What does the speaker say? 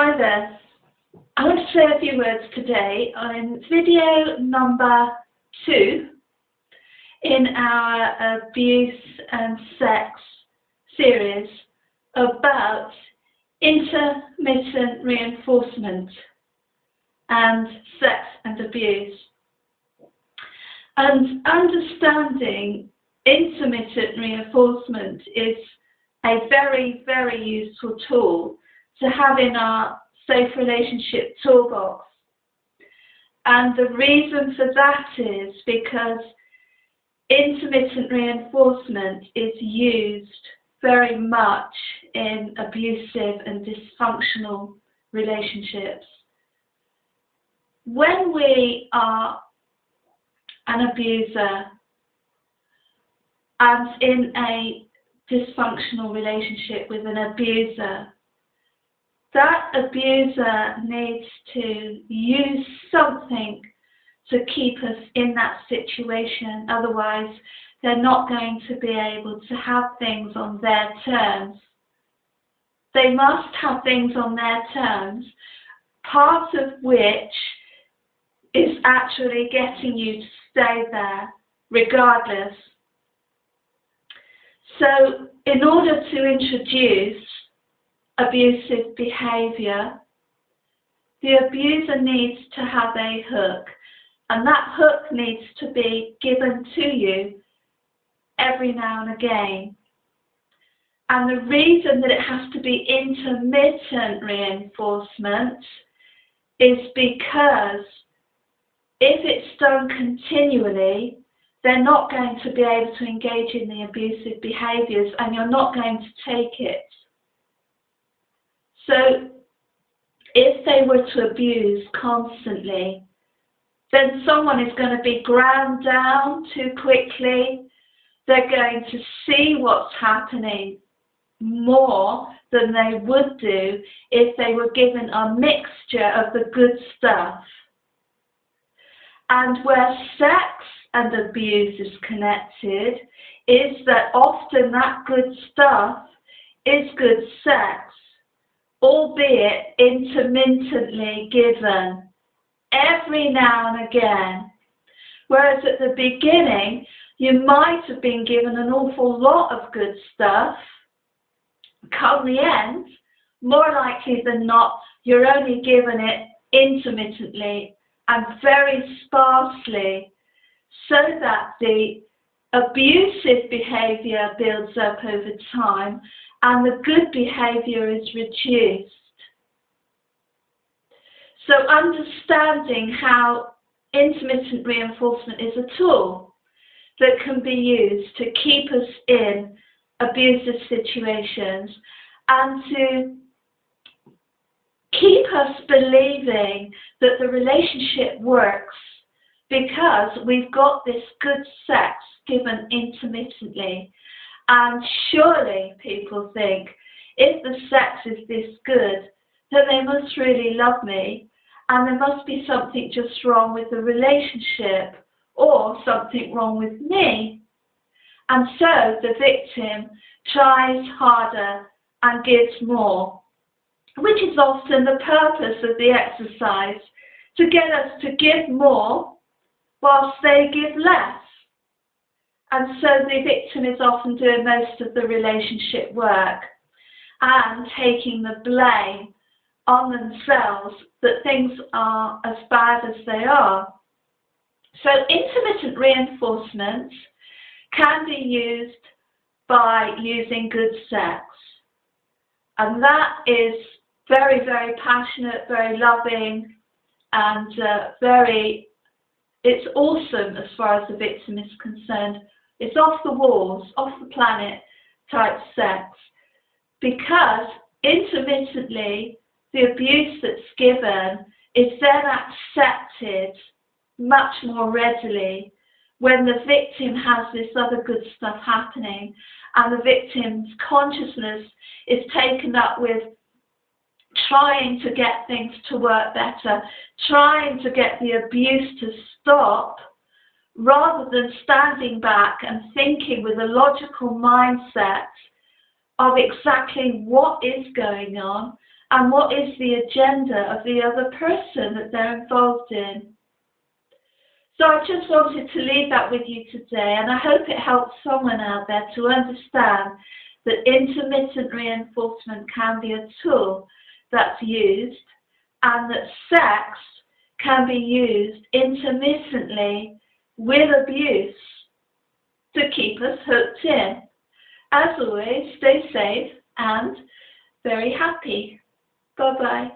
Hi there. I want to say a few words today on video number 2 in our abuse and sex series about intermittent reinforcement and sex and abuse. And understanding intermittent reinforcement is a very, very useful tool to have in our safe relationship toolbox. And the reason for that is because intermittent reinforcement is used very much in abusive and dysfunctional relationships. When we are an abuser and in a dysfunctional relationship with an abuser, that abuser needs to use something to keep us in that situation. Otherwise, they're not going to be able to have things on their terms. They must have things on their terms, part of which is actually getting you to stay there regardless. So, in order to introduce abusive behaviour, the abuser needs to have a hook, and that hook needs to be given to you every now and again. And the reason that it has to be intermittent reinforcement is because if it's done continually, they're not going to be able to engage in the abusive behaviours and you're not going to take it. So, if they were to abuse constantly, then someone is going to be ground down too quickly. They're going to see what's happening more than they would do if they were given a mixture of the good stuff. And where sex and abuse is connected is that often that good stuff is good sex, albeit intermittently given every now and again. Whereas at the beginning, you might have been given an awful lot of good stuff. Come the end, more likely than not, you're only given it intermittently and very sparsely, so that the abusive behaviour builds up over time and the good behaviour is reduced. So understanding how intermittent reinforcement is a tool that can be used to keep us in abusive situations and to keep us believing that the relationship works because we've got this good sex given intermittently. And surely people think, if the sex is this good, then they must really love me, and there must be something just wrong with the relationship or something wrong with me. And so the victim tries harder and gives more, which is often the purpose of the exercise, to get us to give more whilst they give less. And so the victim is often doing most of the relationship work and taking the blame on themselves that things are as bad as they are. So intermittent reinforcement can be used by using good sex. And that is very, very passionate, very loving, and it's awesome as far as the victim is concerned. It's off the walls, off the planet type sex, because intermittently the abuse that's given is then accepted much more readily when the victim has this other good stuff happening and the victim's consciousness is taken up with trying to get things to work better, trying to get the abuse to stop, rather than standing back and thinking with a logical mindset of exactly what is going on and what is the agenda of the other person that they're involved in. So I just wanted to leave that with you today, and I hope it helps someone out there to understand that intermittent reinforcement can be a tool that's used, and that sex can be used intermittently with abuse to keep us hooked in. As always, stay safe and very happy. Bye-bye.